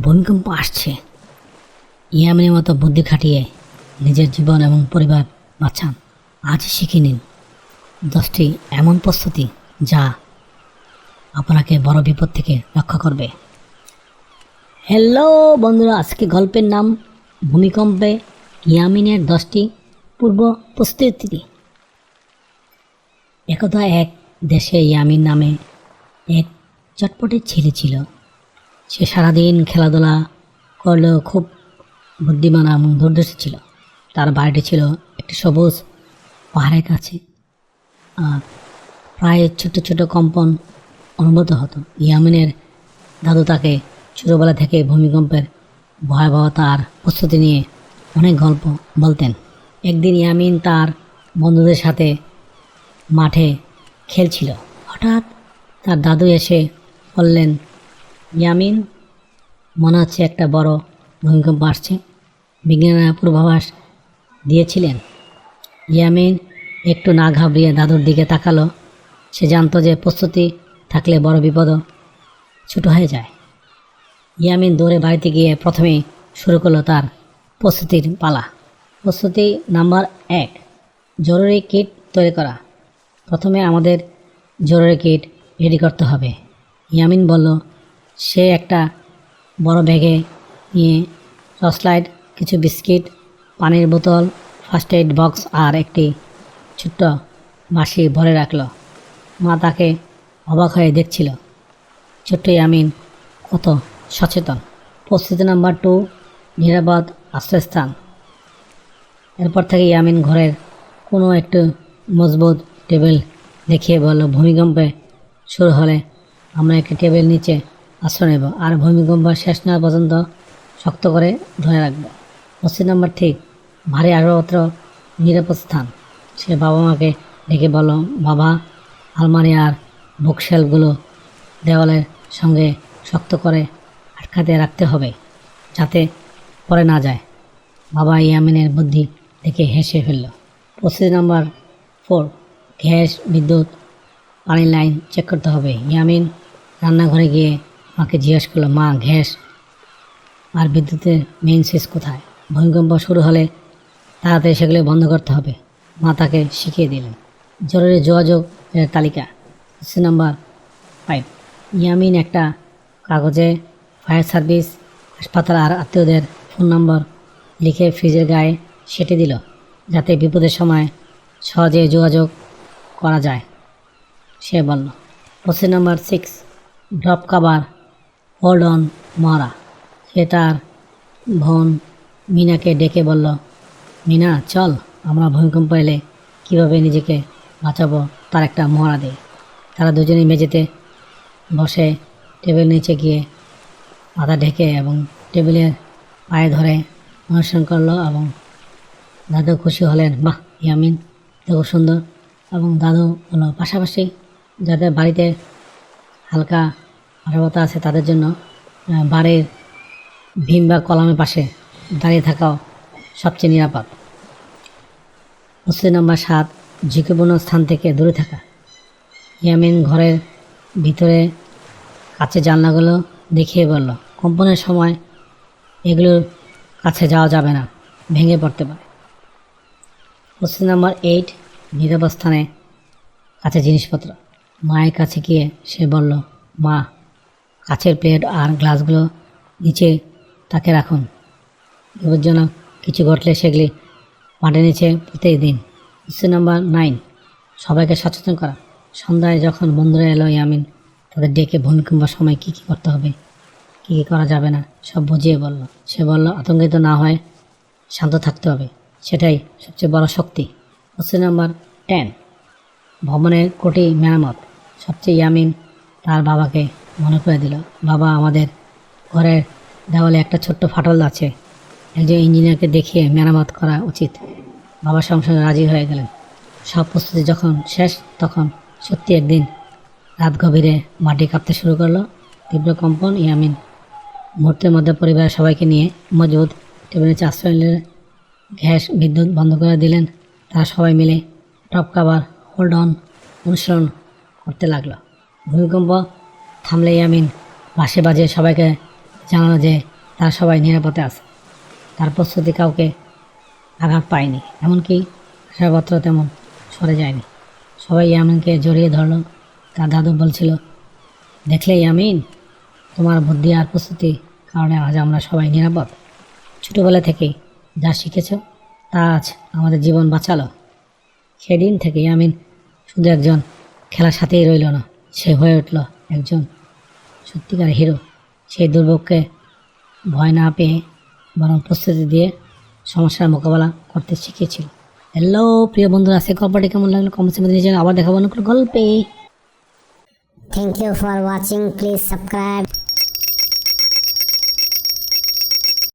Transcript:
ভূমিকম্প আসছে। ইয়ামিনের মতো বুদ্ধি খাটিয়ে নিজের জীবন এবং পরিবার বাঁচান। আজই শিখে নিন 10টি এমন প্রস্তুতি যা আপনাকে বড় বিপদ থেকে রক্ষা করবে। হ্যালো বন্ধুরা, আজকে গল্পের নাম ভূমিকম্পে ইয়ামিনের 10টি পূর্ব প্রস্তুতি। একদা এক দেশে ইয়ামিন নামে এক চটপটে ছেলে ছিল। সে সারাদিন খেলাধুলা করলেও খুব বুদ্ধিমান এবং দূরদর্শী ছিল। তার বাড়িটি ছিল একটি সবুজ পাহাড়ের কাছে, আর প্রায় ছোট ছোট কম্পন অনুভূত হতো। ইয়ামিনের দাদু তাকে ছোটোবেলা থেকে ভূমিকম্পের ভয়াবহতা আর প্রস্তুতি নিয়ে অনেক গল্প বলতেন। একদিন ইয়ামিন তার বন্ধুদের সাথে মাঠে খেলছিল। হঠাৎ তার দাদু এসে বললেন, ইয়ামিন, মনে হচ্ছে একটা বড় ভূমিকম্প আসছে। বিজ্ঞানীরা পূর্বাভাস দিয়েছিলেন। ইয়ামিন একটু না ঘাবড়িয়ে দাদুর দিকে তাকালো। সে জানতো যে প্রস্তুতি থাকলে বড় বিপদও ছোট হয়ে যায়। ইয়ামিন দৌড়ে বাড়িতে গিয়ে প্রথমেই শুরু করলো তার প্রস্তুতির পালা। প্রস্তুতি নাম্বার 1, জরুরি কিট তৈরি করা। প্রথমে আমাদের জরুরি কিট রেডি করতে হবে। ইয়ামিন বলল। সে একটা বড় ব্যাগে নিয়ে টর্চলাইট, কিছু বিস্কিট, পানির বোতল, ফার্স্ট এইড বক্স আর একটি ছোট্ট বাঁশি ভরে রাখল। মা তাকে অবাক হয়ে দেখছিল। ছোট্ট ইয়ামিন কত সচেতন। প্রস্তুতি নাম্বার 2, নিরাপদ আশ্রয়স্থান। এরপর থেকে ইয়ামিন ঘরের কোনো একটু মজবুত টেবিল দেখিয়ে বলল, ভূমিকম্পে শুরু হলে আমরা একটি টেবিল নিচে আশ্রয় নেব আর ভূমিকম্প শেষ না পর্যন্ত শক্ত করে ধরে রাখব। প্রস্তুতি নাম্বার 3, ভারী আসবাবপত্র, নিরাপদ স্থান। সে বাবা মাকে ডেকে বলল, বাবা, আলমারি আর বুকশেলফগুলো দেওয়ালের সঙ্গে শক্ত করে আটকাতে রাখতে হবে যাতে পড়ে না যায়। বাবা ইয়ামিনের বুদ্ধি দেখে হেসে ফেলল। প্রস্তুতি নাম্বার 4, গ্যাস, বিদ্যুৎ, পানির লাইন চেক করতে হবে। ইয়ামিন রান্নাঘরে গিয়ে মাকে জিজ্ঞেস করলো, মা, গ্যাস আর বিদ্যুতের মেইন সুইচ কোথায়? ভূমিকম্প শুরু হলে তাড়াতাড়ি সেগুলো বন্ধ করতে হবে। মা তাকে শিখিয়ে দিলেন। জরুরি যোগাযোগের তালিকা। প্রস্তুতি নাম্বার 5, ইয়ামিন একটা কাগজে ফায়ার সার্ভিস, হাসপাতাল আর আত্মীয়দের ফোন নম্বর লিখে ফ্রিজের গায়ে সেটে দিল, যাতে বিপদের সময় সহজে যোগাযোগ করা যায়। সে বলল। প্রস্তুতি number 6, drop cover, hold on মরা। সে তার বোন মিনাকে ডেকে বলল, মিনা, চল আমরা ভূমিকম্প এলে কীভাবে নিজেকে বাঁচাবো তার একটা মহড়া দিই। তারা দুজনেই মেঝেতে বসে টেবিল নিচে গিয়ে মাথা ঢেকে এবং টেবিলের পায়ে ধরে অনুসরণ করলো এবং দাদু খুশি হলেন। বাহ ইয়ামিন, খুব সুন্দর। এবং দাদু হলো পাশাপাশি যাদের বাড়িতে হালকা আসবাবপত্র আছে তাদের জন্য বাড়ির ভীম বা কলমের পাশে দাঁড়িয়ে থাকাও সবচেয়ে নিরাপদ। প্রস্তুতি নাম্বার 7, ঝুঁকিপূর্ণ স্থান থেকে দূরে থাকা। ইয়ামিন ঘরের ভিতরে কাছের জানলাগুলো দেখিয়ে বলল, কম্পনের সময় এগুলোর কাছে যাওয়া যাবে না, ভেঙে পড়তে পারে। প্রস্তুতি নাম্বার 8, নিরাপদ স্থানে কাছে জিনিসপত্র। মায়ের কাছে গিয়ে সে বলল, মা, কাছের প্লেট আর গ্লাসগুলো নিচে তাকে রাখুন। বিপজ্জনক কিছু ঘটলে সেগুলি মাটির নিচে পুঁতে দিন। প্রস্তুতি নাম্বার 9, সবাইকে সচেতন করা। সন্ধ্যায় যখন বন্ধুরা এলো, ইয়ামিন তাদের ডেকে ভূমিকম্পের সময় কী কী করতে হবে, কী কী করা যাবে না সব বুঝিয়ে বলল। সে বলল, আতঙ্কিত না হয় শান্ত থাকতে হবে, সেটাই সবচেয়ে বড় শক্তি। প্রস্তুতি নাম্বার 10, ভবনের কোটি মেরামত। সবচেয়ে ইয়ামিন তার বাবাকে মনে করে দিল, বাবা, আমাদের ঘরের দেওয়ালে একটা ছোট্ট ফাটল আছে, একজন ইঞ্জিনিয়ারকে দেখিয়ে মেরামত করা উচিত। বাবা সঙ্গে সঙ্গে রাজি হয়ে গেলেন। সব প্রস্তুতি যখন শেষ, তখন সত্যি একদিন রাত গভীরে মাটি কাঁপতে শুরু করলো। তীব্র কম্পন। ইয়ামিন মুহূর্তের মধ্যে পরিবারের সবাইকে নিয়ে মজবুত টেবিলের নিচে আশ্রয় নিলেন। গ্যাস, বিদ্যুৎ বন্ধ করে দিলেন। তারা সবাই মিলে টপ কভার, হোল্ড অন অনুসরণ করতে লাগলো। ভূমিকম্প থামলে ইয়ামিন বাঁশি বাজিয়ে সবাইকে জানালো যে তারা সবাই নিরাপদে আছে। তার প্রস্তুতি কাউকে আঘাত পায়নি, এমনকি আসবাবপত্র তেমন সরে যায়নি। সবাই ইয়ামিনকে জড়িয়ে ধরল। তার দাদু বলছিল, দেখলে ইয়ামিন, তোমার বুদ্ধি আর প্রস্তুতির কারণে আজ আমরা সবাই নিরাপদ। ছোটোবেলা থেকেই যা শিখেছ তা আজ আমাদের জীবন বাঁচালো। সেদিন থেকে ইয়ামিন শুধু একজন খেলার সাথেই রইল না, সে হয়ে উঠল একজন সত্যিকার হিরো। সেই দুর্ভোগকে ভয় না পেয়ে বরং প্রস্তুতি দিয়ে সমস্যার মোকাবেলা করতে শিখিয়েছিল। হ্যালো প্রিয় বন্ধুরা, আজকে গল্পটি কেমন লাগলো কমেন্টসের মধ্যে নিয়ে যান। আবার দেখাবো অন্য কোনো গল্পে। Thank you for watching. Please subscribe.